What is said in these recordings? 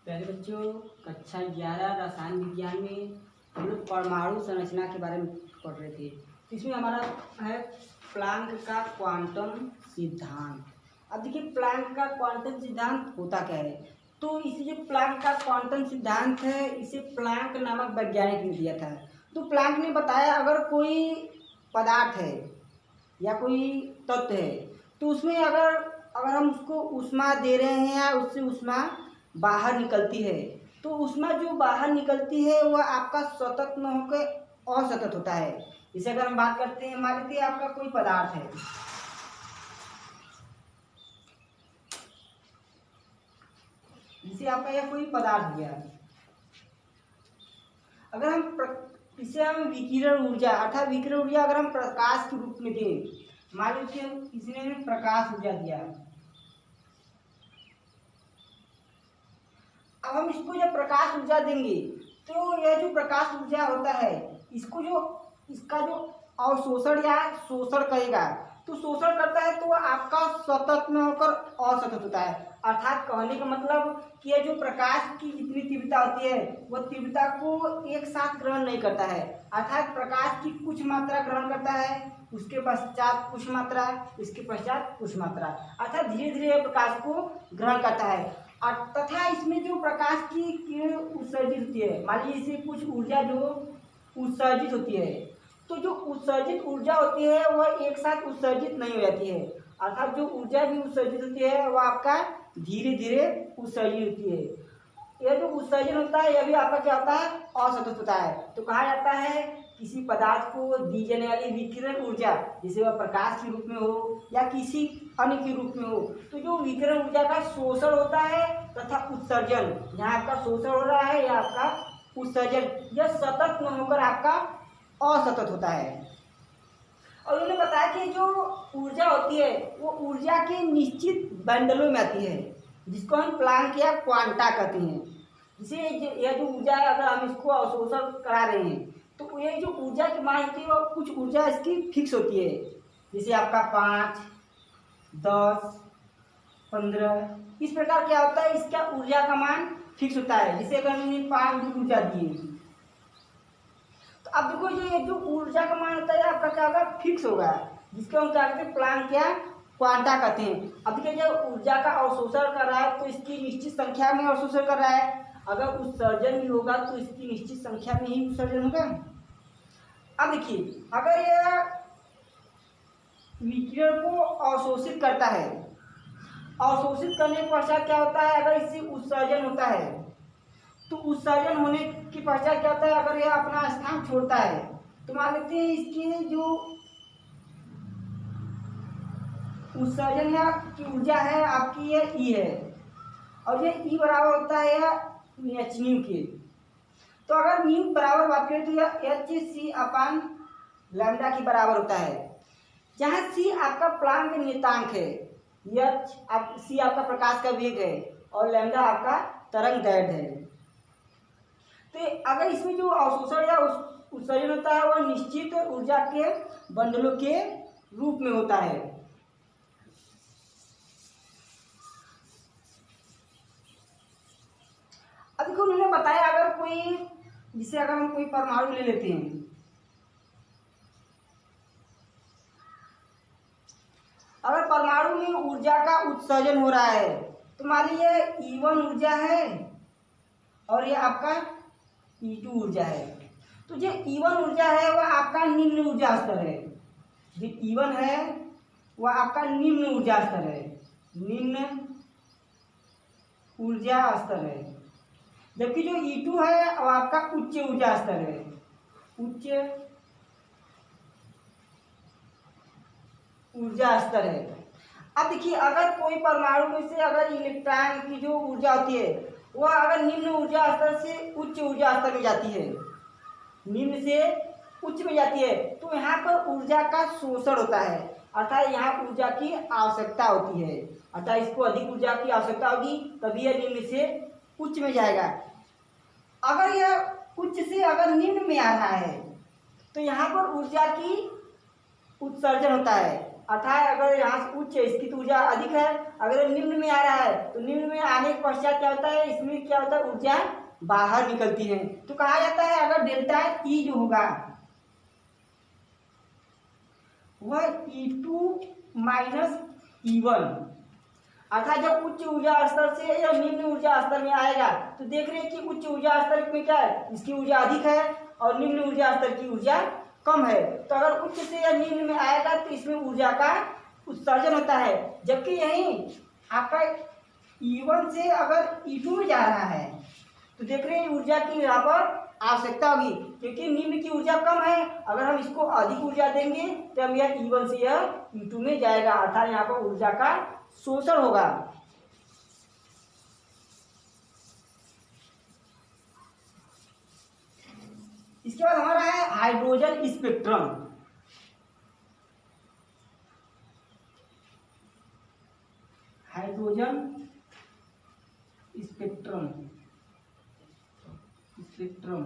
पहले बच्चों कक्षा 11 रसायन विज्ञान में हम लोग परमाणु संरचना के बारे में पढ़ रहे थे। इसमें हमारा है प्लांक का क्वांटम सिद्धांत। अब देखिए प्लांक का क्वांटम सिद्धांत होता क्या है। तो इसे जो प्लांक का क्वांटम सिद्धांत है इसे प्लांक नामक वैज्ञानिक ने दिया था। तो प्लांक ने बताया अगर कोई पदार्थ है या कोई तत्व है तो उसमें अगर हम उसको ऊष्मा दे रहे हैं या उससे ऊष्मा बाहर निकलती है तो ऊष्मा जो बाहर निकलती है वह आपका सतत न होकर असतत होता है। जैसे अगर हम बात करते हैं मान लीजिए आपका कोई पदार्थ है, जिसे आपका यह कोई पदार्थ गया, अगर इसे हम विकिरण ऊर्जा अर्थात विकिरण ऊर्जा अगर हम प्रकाश के रूप में दें, मान लीजिए इसने हमें प्रकाश ऊर्जा दिया। अब हम इसको जब प्रकाश ऊर्जा देंगे तो यह जो प्रकाश ऊर्जा होता है इसका जो अवशोषण या शोषण करेगा तो शोषण करता है तो आपका सतत में होकर असतत होता है। अर्थात कहने का मतलब कि यह जो प्रकाश की जितनी तीव्रता होती है वह तीव्रता को एक साथ ग्रहण नहीं करता है। अर्थात प्रकाश की कुछ मात्रा ग्रहण करता है, उसके पश्चात कुछ मात्रा, इसके पश्चात कुछ मात्रा, अर्थात धीरे धीरे प्रकाश को ग्रहण करता है। तथा इसमें जो प्रकाश की किरण उत्सर्जित होती है, मान लीजिए इसे कुछ ऊर्जा जो उत्सर्जित होती है तो जो उत्सर्जित ऊर्जा होती है वह एक साथ उत्सर्जित नहीं हो जाती है। अर्थात जो ऊर्जा भी उत्सर्जित होती है वह आपका धीरे धीरे उत्सर्जित होती है। यह जो उत्सर्जन होता है यह भी आपका क्या होता है, असतत होता है। तो कहा जाता है किसी पदार्थ को दी जाने वाली विकिरण ऊर्जा जैसे वह प्रकाश के रूप में हो या किसी अन्य के रूप में हो, तो जो विकिरण ऊर्जा का शोषण होता है तथा उत्सर्जन, जहाँ आपका शोषण हो रहा है या आपका उत्सर्जन, यह सतत न होकर आपका असतत होता है। और उन्होंने बताया कि जो ऊर्जा होती है वो ऊर्जा के निश्चित बंडलों में आती है जिसको हम प्लांक या क्वांटा कहते हैं। जैसे यह जो ऊर्जा है अगर हम इसको अवशोषण करा रहे हैं तो ये जो ऊर्जा की मान होती है वो कुछ ऊर्जा इसकी फिक्स होती है। जैसे आपका 5, 10, 15 इस प्रकार क्या होता है, इसका ऊर्जा का मान फिक्स होता है। जैसे अगर हमने 5 जूल ऊर्जा दी तो अब देखो ये जो ऊर्जा का मान होता है आपका क्या होगा, फिक्स होगा, जिसको हम क्या कहते हैं प्लांक या क्वांटा कहते हैं। अब देखिए जब ऊर्जा का अवशोषण कर रहा है तो इसकी निश्चित संख्या में अवशोषण कर रहा है, अगर उत्सर्जन भी होगा तो इसकी निश्चित संख्या में ही उत्सर्जन होगा। अब देखिए अगर यह विकिरण को अवशोषित करता है, अवशोषित करने के पश्चात क्या होता है, अगर इससे उत्सर्जन होता है तो उत्सर्जन होने के पश्चात क्या होता है, अगर यह अपना स्थान छोड़ता है तो मान लेते हैं इसकी जो उत्सर्जन या की ऊर्जा है आपकी ये ई है और ये ई बराबर होता है एच न्यू के। तो अगर न्यू बराबर बात करें तो यह एच सी अपान लैम्डा के बराबर होता है, जहाँ सी आपका प्लांक नियतांक है, एच सी आपका प्रकाश का वेग है और लैम्डा आपका तरंग दैर्ध्य है। तो अगर इसमें जो अवशोषण या उत्सर्जन होता है वह निश्चित ऊर्जा के बंडलों के रूप में होता है। अब देखो उन्होंने बताया अगर कोई, जिसे अगर हम कोई परमाणु ले लेते हैं, अगर परमाणु में ऊर्जा का उत्सर्जन हो रहा है तो मान लीजिए E1 ऊर्जा है और ये आपका E2 ऊर्जा है। तो जो E1 ऊर्जा है वह आपका निम्न ऊर्जा स्तर है, जो E1 है वह आपका निम्न ऊर्जा स्तर है, निम्न ऊर्जा स्तर है, जबकि जो E2 है वह आपका उच्च ऊर्जा स्तर है, उच्च ऊर्जा स्तर है। अब देखिए अगर कोई परमाणु में से अगर इलेक्ट्रॉन की जो ऊर्जा होती है वह अगर निम्न ऊर्जा स्तर से उच्च ऊर्जा स्तर में जाती है, निम्न से उच्च में जाती है, तो यहाँ पर ऊर्जा का शोषण होता है, अर्थात यहाँ ऊर्जा की आवश्यकता होती है, अर्थात इसको अधिक ऊर्जा की आवश्यकता होगी तभी यह निम्न से उच्च में जाएगा। अगर यह उच्च से अगर निम्न में आ रहा है तो यहाँ पर ऊर्जा की उत्सर्जन होता है, अर्थात अगर यहाँ से उच्च है इसकी तो ऊर्जा अधिक है, अगर निम्न में आ रहा है तो निम्न में आने के पश्चात क्या होता है, इसमें क्या होता है, ऊर्जा बाहर निकलती है। तो कहा जाता है अगर डेल्टा ई जो होगा वह E2 माइनस E1, अर्थात जब उच्च ऊर्जा स्तर से या निम्न ऊर्जा स्तर में आएगा तो देख रहे हैं कि उच्च ऊर्जा स्तर में क्या है, इसकी ऊर्जा अधिक है और निम्न ऊर्जा स्तर की ऊर्जा कम है। तो अगर उच्च से या निम्न में आएगा तो इसमें ऊर्जा का उत्सर्जन होता है, जबकि यही आपका E1 से अगर E2 में जा रहा है तो देख रहे हैं ऊर्जा की यहाँ पर आवश्यकता होगी, क्योंकि निम्न की ऊर्जा कम है। अगर हम इसको अधिक ऊर्जा देंगे तो हम यह E1 से यह E2 में जाएगा, अर्थात यहाँ पर ऊर्जा का शोषण होगा। इसके बाद हमारा है hydrogen spectrum. Hydrogen spectrum spectrum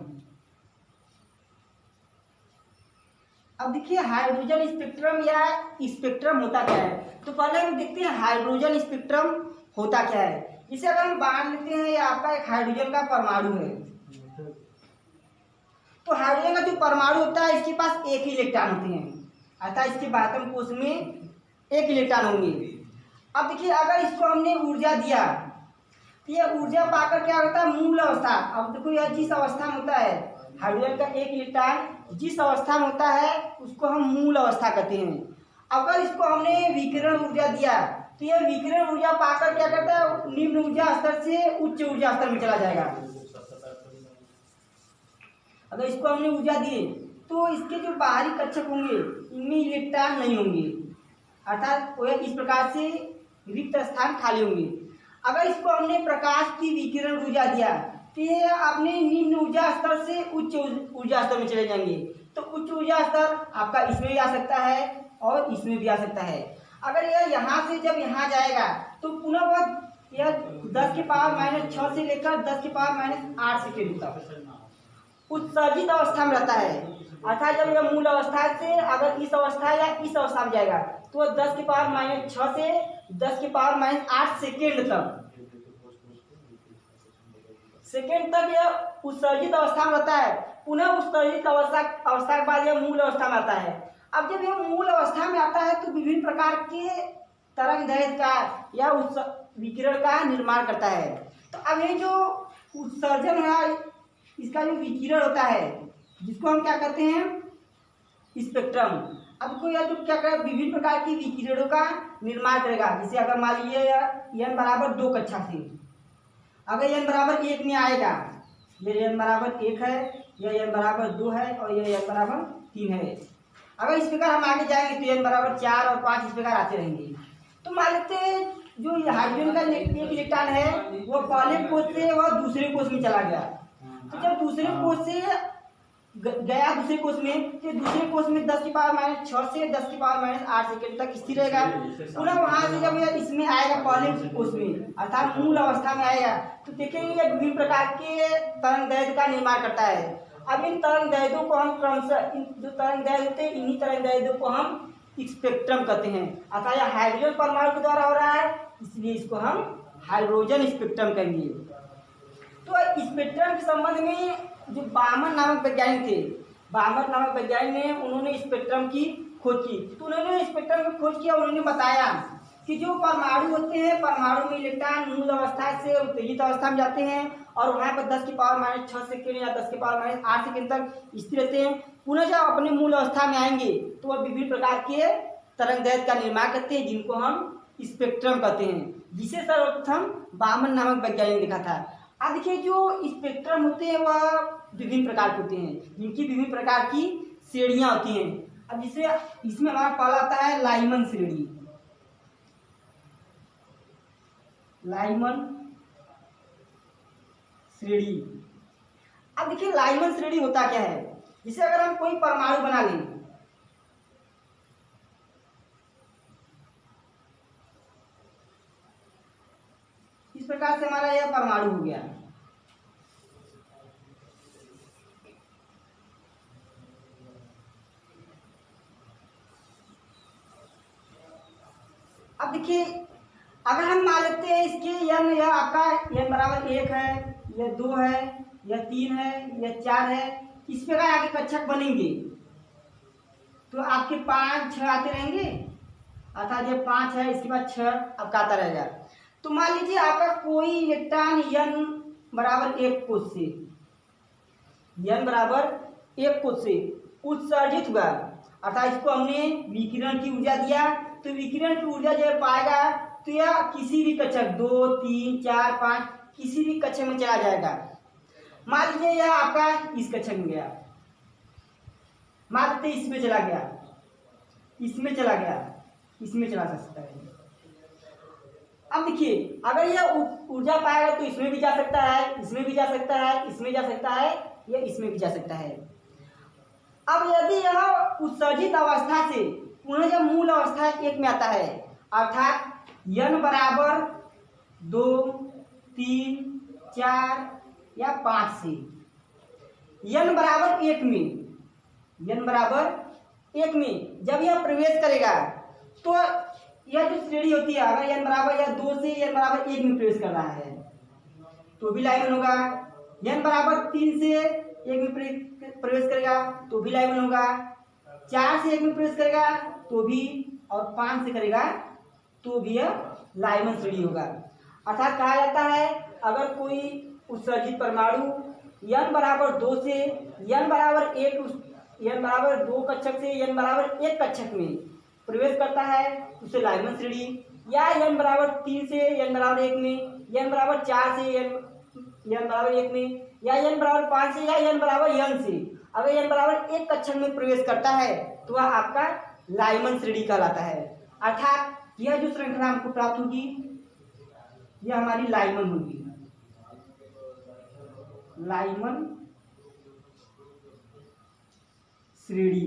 अब देखिए हाइड्रोजन स्पेक्ट्रम या स्पेक्ट्रम होता क्या है। तो पहले हम देखते हैं हाइड्रोजन स्पेक्ट्रम होता क्या है। इसे अगर हम मान लेते हैं ये आपका एक हाइड्रोजन का परमाणु है, तो हाइड्रोजन का जो परमाणु होता है इसके पास एक ही इलेक्ट्रॉन होते हैं, अर्थात इसके बातम कोश में एक इलेक्ट्रॉन होंगे। अब देखिए अगर इसको हमने ऊर्जा दिया तो ये ऊर्जा पाकर क्या होता है, मूल अवस्था। अब देखो यह जिस अवस्था में होता है हाइड्रोजन का एक इलेक्ट्रॉन जिस अवस्था में होता है उसको हम मूल अवस्था कहते हैं। अगर इसको हमने विकिरण ऊर्जा दिया तो यह विकिरण ऊर्जा पाकर क्या करता है, निम्न ऊर्जा स्तर से उच्च ऊर्जा स्तर में चला जाएगा। अगर इसको हमने ऊर्जा दी तो इसके जो बाहरी कक्षक होंगे इनमें इलेक्ट्रॉन नहीं होंगे, अर्थात वह इस प्रकार से रिक्त स्थान खाली होंगे। अगर इसको हमने प्रकाश की विकिरण ऊर्जा दिया तो ये अपने निम्न ऊर्जा स्तर से उच्च ऊर्जा स्तर में चले जाएंगे। तो उच्च ऊर्जा स्तर आपका इसमें भी आ सकता है और इसमें भी आ सकता है। अगर यह यहाँ से जब यहाँ जाएगा तो पुनः वह यह 10 के पावर माइनस 6 से लेकर 10 के पावर माइनस 8 सेकेंड तक उत्सर्जित अवस्था में रहता है, अर्थात जब यह मूल अवस्था से अगर इस अवस्था या इस अवस्था में जाएगा तो वह 10 के पावर माइनस 6 से 10 के पावर माइनस 8 सेकेंड तक यह उत्सर्जित अवस्था में रहता है। पुनः उत्सर्जित अवस्था के बाद यह मूल अवस्था में आता है। अब जब यह मूल अवस्था में आता है तो विभिन्न प्रकार के तरंग दैर्घ्य का या विकिरण का निर्माण करता है। तो अब ये जो उत्सर्जन है इसका जो विकिरण होता है जिसको हम क्या कहते हैं, स्पेक्ट्रम। अब को यह जो क्या करेगा, विभिन्न प्रकार की विकिरणों का निर्माण करेगा। जैसे अगर मान लीजिए n बराबर 2 कक्षा से अगर n बराबर 1 में आएगा, ये n बराबर 1 है, यह n बराबर 2 है और यह n बराबर 3 है। अगर इस प्रकार हम आगे जाएंगे तो n बराबर 4 और 5 इस प्रकार आते रहेंगे। तो मान लेते हैं जो हाइड्रोजन का एक इलेक्ट्रॉन है वो पहले कोश से वह दूसरे कोश में चला गया। तो जब दूसरे कोश से गया दूसरे कोश में तो दूसरे कोश में 10 की पावर माइनस 6 से 10 की पावर माइनस 8 सेकेंड तक स्थिर रहेगा। पुनः वहां से जब यह इसमें आएगा पहले कोश में अर्थात मूल अवस्था में आएगा तो देखेंगे यह विभिन्न प्रकार के तरंग दैर्घ्य का निर्माण करता है। अब इन तरंग दैर्घ्यों को हम क्रमशः जो तरंग दैर्घ्य होते हैं इन्हीं तरंग दैर्घ्यों को हम स्पेक्ट्रम कहते हैं। अर्थात यह हाइड्रोजन परमाणु के द्वारा हो रहा है इसलिए इसको हम हाइड्रोजन स्पेक्ट्रम कहेंगे। तो स्पेक्ट्रम के संबंध में जो बामन नामक वैज्ञानिक थे, बामन नामक वैज्ञानिक ने उन्होंने स्पेक्ट्रम की खोज की। तो उन्होंने स्पेक्ट्रम की खोज किया, उन्होंने बताया कि जो परमाणु होते हैं परमाणु में इलेक्ट्रॉन मूल अवस्था से उत्तेजित अवस्था में जाते हैं और वहां पर 10 की पावर माइनस 6 सेकेंड या 10 की पावर माइनस 8 सेकेंड तक स्थिर रहते हैं। पुनः जब अपने मूल अवस्था में आएंगे तो वह विभिन्न प्रकार के तरंग दैर्घ्य का निर्माण करते हैं जिनको हम स्पेक्ट्रम कहते हैं, जिसे सर्वप्रथम बामन नामक वैज्ञानिक ने लिखा था। अब देखिए जो स्पेक्ट्रम होते हैं वह विभिन्न प्रकार के होते हैं जिनकी विभिन्न प्रकार की श्रेणियां होती हैं। अब जिसे इसमें हमारा पहला आता है लाइमन श्रेणी। लाइमन श्रेणी। अब देखिए लाइमन श्रेणी होता क्या है, जिसे अगर हम कोई परमाणु बना लें इस प्रकार से हमारा यह परमाणु हो गया। देखिए, अगर हम मान लेते हैं इसके यन, यह आपका यन बराबर 1 है, यह 2 है, यह 3 है, यह 4 है, इस प्रकार आगे कक्षक बनेंगे तो आपके 5 6 आते रहेंगे, अर्थात ये 5 है, इसके बाद 6 आपका आता रहेगा। तो मान लीजिए आपका कोई इलेक्ट्रॉन यन बराबर 1 कोश से, यन बराबर 1 कोश से उत्सर्जित हुआ, अर्थात इसको हमने विकिरण की ऊर्जा दिया, तो विकिरण की ऊर्जा जो पाएगा तो यह किसी भी कक्षक 2 3 4 5 किसी भी कक्षक में चला जाएगा। मान लीजिए यह आपका इस कक्षक में गया, मान लीजिए इसमें चला गया, इसमें चला गया, इसमें चला सकता है। अब देखिए, अगर यह ऊर्जा पाएगा तो इसमें भी जा सकता है, इसमें भी जा सकता है, इसमें जा सकता है, या इसमें भी जा सकता है। अब यदि यह उत्सर्जित अवस्था से पुनः जब मूल अवस्था 1 में आता है, अर्थात यन बराबर 2 3 4 या 5 से यन बराबर 1 में, यन बराबर 1 में जब यह प्रवेश करेगा तो यह जो श्रेणी होती है, अगर यन बराबर या 2 से यन बराबर 1 में प्रवेश कर रहा है तो भी लाइमन होगा, यन बराबर 3 से 1 में प्रवेश करेगा तो भी लाइमन होगा, 4 से 1 में प्रवेश करेगा तो भी, और 5 से करेगा तो भी यह लाइमन श्रेणी होगा। अर्थात कहा जाता है अगर कोई उत्सर्जित परमाणु यन बराबर 2 से यन बराबर 1, यन बराबर 2 कक्षक से यन बराबर 1 कक्षक में प्रवेश करता है उसे लाइमन श्रेणी, या यन बराबर 3 से यन बराबर 1 में, यन बराबर 4 से यन बराबर 1 में, या यन बराबर 5 से, या यन बराबर यन से अगर यन बराबर 1 कक्षक में प्रवेश करता है तो वह आपका लाइमन श्रेणी कहलाता है। अर्थात यह जो श्रृंखला हमको प्राप्त होगी यह हमारी लाइमन होगी, लाइमन श्रेणी।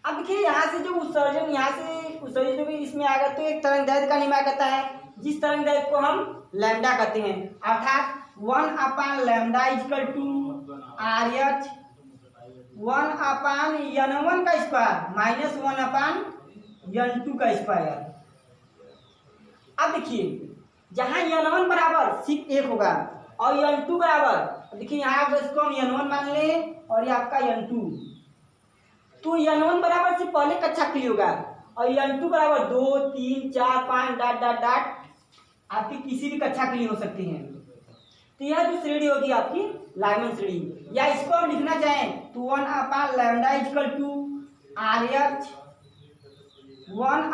अब देखिए यहाँ से जो उत्सर्जन, यहाँ से उत्सर्जित जो भी इसमें आएगा तो एक तरंग दैर्घ्य का निर्माण करता है, जिस तरंग दैर्घ्य को हम लैम्डा कहते हैं, अर्थात 1 lambda equal to R H 1 n1 का स्क्वायर माइनस 1 n2 का स्क्वायर। अब देखिए जहां n1 बराबर सिर्फ 1 होगा और n2 बराबर, देखिए यहाँ आप इसको हम n1 मान ले और ये आपका n2, तो n1 बराबर सिर्फ पहले कक्षा के लिए होगा और n2 बराबर 2 3 4 5 डॉट डॉट डॉट आपकी किसी भी कक्षा के लिए हो सकती है। तो यह जो श्रेणी होगी आपकी लाइमन श्रेणी, या इसको हम लिखना चाहें तो 1 lambda equal to R H 1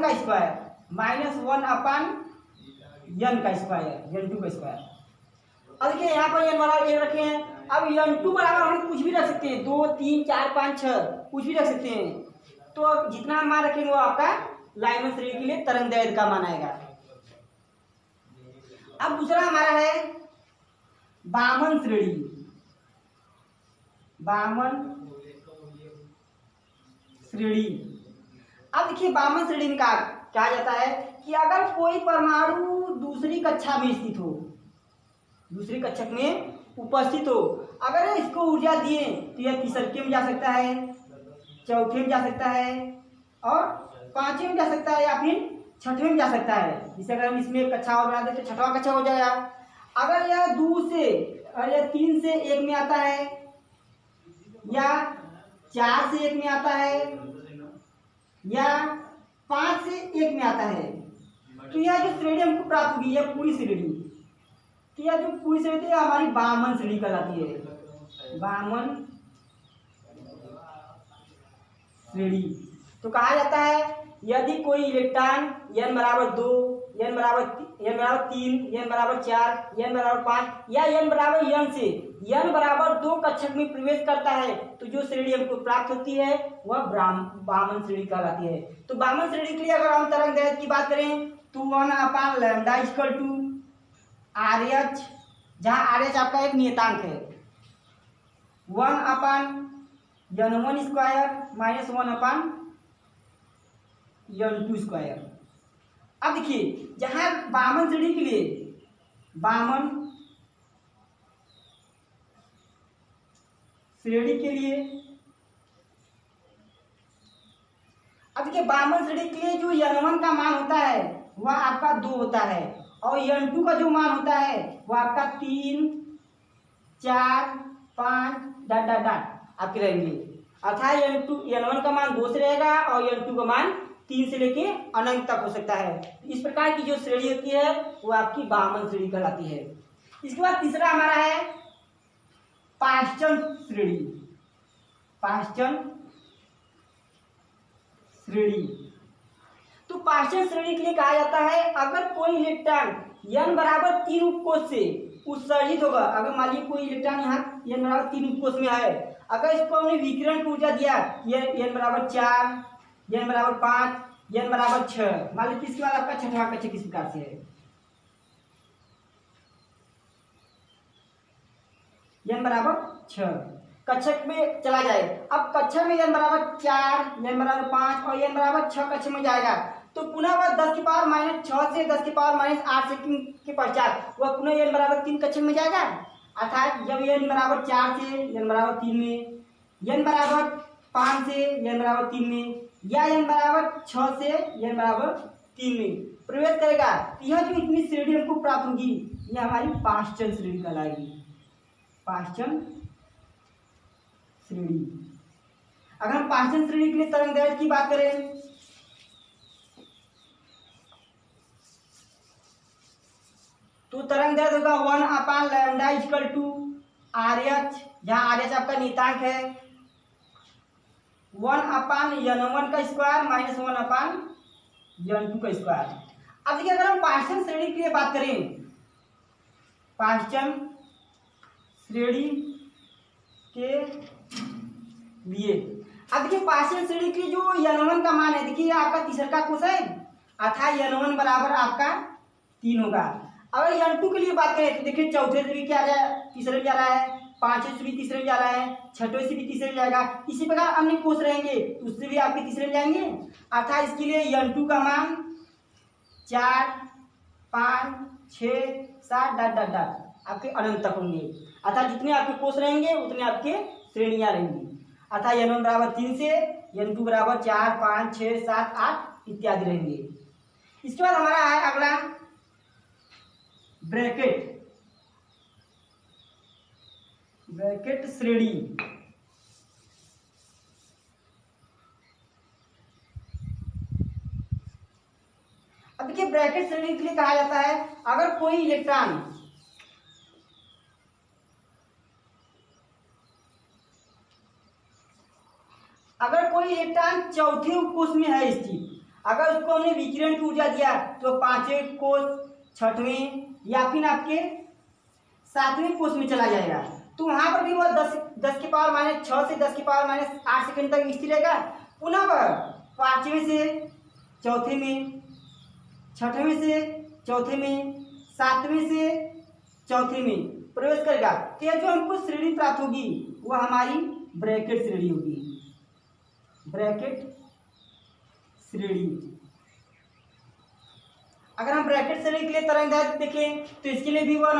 का स्क्वायर माइनस 1 n का स्क्वायर, n2 का स्क्वायर। अब देखिए यहाँ पर n बराबर 1 रखे हैं, अब n2 बराबर हम कुछ भी रख सकते हैं, 2 3 4 5 6 कुछ भी रख सकते हैं, तो जितना हम मान रखेंगे वो आपका लाइमन श्रेणी के लिए तरंग दैर्घ्य का मान आएगा। अब दूसरा हमारा है बामन श्रेणी, बामन श्रेणी। अब देखिए बामन श्रेणी में कहा जाता है कि अगर कोई परमाणु दूसरी कक्षा में स्थित हो, दूसरी कक्षक में उपस्थित हो, अगर इसको ऊर्जा दिए तो यह तीसरे में जा सकता है, चौथे में जा सकता है और 5वें में जा सकता है, या फिर 6वें में जा सकता है। जिसे अगर हम इसमें कक्षा और बना दें तो 6वां कक्षा हो जाएगा। अगर यह 2 से और यह 3 से 1 में आता है, या 4 से 1 में आता है, या 5 से 1 में आता है, तो यह जो श्रेणी हमको प्राप्त होगी यह पूरी श्रेणी, तो यह जो पूरी श्रेणी है हमारी बामन श्रेणी कहलाती है, बामन श्रेणी। तो कहा जाता है यदि कोई इलेक्ट्रॉन n बराबर 2, n बराबर 3, n बराबर 4, n बराबर 5 या n बराबर n से n बराबर 2 कक्षक में प्रवेश करता है तो जो श्रेणी हमको प्राप्त होती है वह बामन श्रेणी कहलाती है। तो बामन श्रेणी के लिए अगर हम तरंग दैर्घ्य की बात करें तो 1 lambda equal to R H, जहाँ आर एच आपका एक नियतांक है, 1 n1 square minus 1 n2 square. अब देखिए जहां बामन श्रेणी के लिए, बामन श्रेणी के लिए अब देखिए बामन श्रेणी के लिए जो n1 का मान होता है वह आपका 2 होता है और n2 का जो मान होता है वह आपका 3, 4, 5 डॉट डॉट डॉट आपके रहेंगे। अर्थात n1 का मान 2 से रहेगा और n2 का मान 3 से लेके अनंत तक हो सकता है। इस प्रकार की जो श्रेणी होती है वो आपकी बामन श्रेणी कहलाती है। इसके बाद तीसरा हमारा है पाश्चन श्रेणी। पाश्चन श्रेणी, तो पाश्चन श्रेणी के लिए कहा जाता है अगर कोई इलेक्ट्रॉन n बराबर 3 उपकोष से उत्सर्जित होगा। अगर मान लीजिए कोई इलेक्ट्रॉन यहाँ n बराबर 3 उपकोष में है, अगर इसको हमने विकिरण की ऊर्जा दिया n बराबर 4, n बराबर 5, n बराबर 6, मान लीजिए इसके बाद आपका छठवां कक्षक किस प्रकार से है, n बराबर 6 कक्षक में चला जाए। अब कक्षक में n बराबर 4, n बराबर 5 और n बराबर 6 कक्षक में जाएगा तो पुनः वह 10 की पावर माइनस 6 से 10 की पावर माइनस 8 सेकंड के पश्चात वह पुनः n बराबर 3 कक्षक में जाएगा। अर्थात जब n बराबर 4 से n बराबर 3 में, n बराबर 5 से n बराबर 3 में या n बराबर 6 से n बराबर 3 में प्रवेश करेगा, यह जो इतनी श्रेणी हमको प्राप्त होगी यह हमारी पाश्चन श्रेणी कहलाएगी। पाश्चन श्रेणी। अगर हम पाश्चन श्रेणी के लिए तरंग दैर्घ्य की बात करें तो तरंग दैर्घ्य होगा 1/λ RH, जहां RH आपका नियतांक है 1/n1 का स्क्वायर माइनस 1/n2 का स्क्वायर। अब देखिए अगर हम पाश्चन श्रेणी के लिए बात करें, पाश्चन श्रेणी के लिए अब देखिए पाश्चन श्रेणी की जो n1 का मान है, देखिए आपका तीसरा कोष है अर्थात n1 बराबर आपका 3 होगा। अगर n2 के लिए बात करें तो देखिए चौथे से भी क्या जा तीसरे में जा रहा है, पांचवें से भी तीसरे में जा रहा है, छठवें से भी तीसरे में जाएगा। इसी प्रकार अन्य कोष रहेंगे तो उससे भी आपके तीसरे में जाएंगे। अर्थात इसके लिए n2 का मान 4, 5, 6, 7 डॉट डॉट डॉट आपके अनंत तक होंगे। अर्थात जितने आपके कोष रहेंगे उतने आपके श्रेणियां रहेंगी। अर्थात n1 बराबर 3 से n2 बराबर 4, 5, 6, 7, 8 इत्यादि रहेंगे। इसके बाद हमारा है अगला ब्रैकेट। ब्रैकेट श्रेणी। अब देखिए ब्रैकेट श्रेणी के लिए कहा जाता है अगर कोई इलेक्ट्रॉन चौथे कोष में है स्थित, अगर उसको हमने विकिरण की ऊर्जा दिया तो पांचवें कोष, छठवें या फिर आपके सातवें कोष में चला जाएगा तो वहां पर भी वह 10 की पावर माइनस 6 से 10 की पावर माइनस 8 सेकंड तक स्थिर रहेगा। पुनः वह पांचवें से चौथे में, छठवें से चौथे में, सातवें से चौथे में प्रवेश करेगा। तो यह जो हमको श्रेणी प्राप्त होगी वह हमारी ब्रैकेट श्रेणी होगी। ब्रैकेट श्रेणी। अगर हम ब्रैकेट श्रेणी के लिए तरंग दैर्घ्य देखें तो इसके लिए भी 1/λ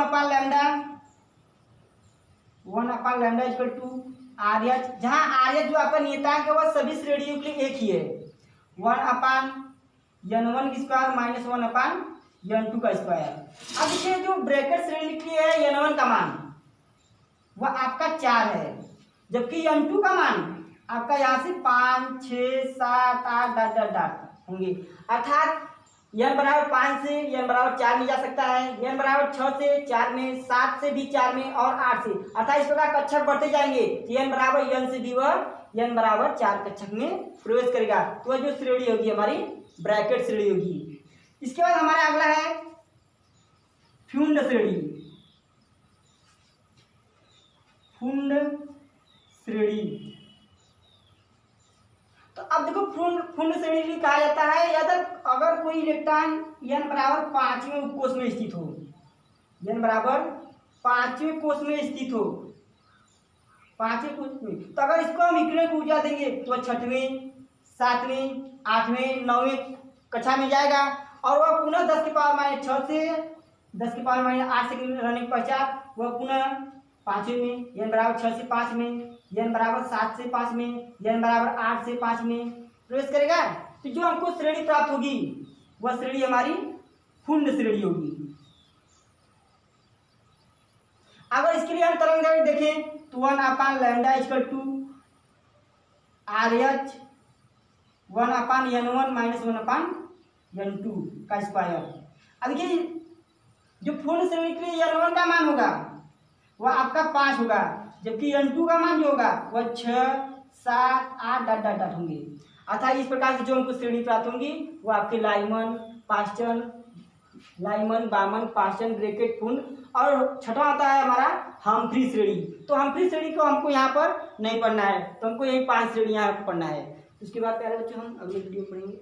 इक्वल टू RH, जहां RH जो आपका नियतांक है वह सभी श्रेणियों के लिए एक ही है 1/n1 की स्क्वायर माइनस 1/n2 का स्क्वायर। अब देखिए जो ब्रैकेट श्रेणी के लिए है n1 का मान वह आपका 4 है, जबकि n2 का मान आपका यहाँ से 5, 6, 7, 8 डॉट डॉट डॉट होंगे। अर्थात n बराबर 5 से n बराबर 4 में जा सकता है, n बराबर 6 से 4 में, 7 से भी 4 में और 8 से। अर्थात इस प्रकार कक्षक बढ़ते जाएंगे तो n बराबर n से भी वह n बराबर 4 कक्षक में प्रवेश करेगा। तो वह जो श्रेणी होगी हमारी ब्रैकेट श्रेणी होगी। इसके बाद हमारा अगला है फ्यूंड श्रेणी। फ्यूंड श्रेणी। तो अब देखो फ्यूंड श्रेणी भी कहा जाता है यदि अगर कोई इलेक्ट्रॉन n बराबर 5वें उपकोष में स्थित हो, n बराबर 5वें कोष में स्थित हो, 5वें कोष में, तो अगर इसको हम विकिरण की ऊर्जा देंगे तो 6वें, 7वें, 8वें, 9वें कक्षा में जाएगा और वह पुनः 10 की पावर माइनस 6 से 10 की पावर माइनस 8 सेकंड रहने के पश्चात वह पुनः 5वें में, n बराबर 6 से 5 में, n बराबर 7 से 5 में, n बराबर 8 से 5 में प्रवेश करेगा। तो जो हमको श्रेणी प्राप्त होगी वह श्रेणी हमारी फुंड श्रेणी होगी। अगर इसके लिए हम तरंग दैर्घ्य देखें तो 1/λ = RH 1/n1 - 1/n2 का स्क्वायर। अब देखिए जो पूर्ण श्रेणी के लिए n1 का मान होगा वह आपका 5 होगा, जबकि n2 का मान जो होगा वह 6, 7, 8 डॉट डॉट डॉट होंगे। अर्थात इस प्रकार से जो हमको श्रेणी प्राप्त होंगी वो आपके लाइमन, पास्टन, लाइमन, बामन, पास्टन, ब्रैकेट, पुंड और छठा आता है हमारा हम्फ्री श्रेणी। तो हम्फ्री श्रेणी को हमको यहाँ पर नहीं पढ़ना है, तो हमको यही 5 श्रेणी यहाँ पढ़ना है। उसके बाद प्यारे बच्चों हम अगले वीडियो में पढ़ेंगे।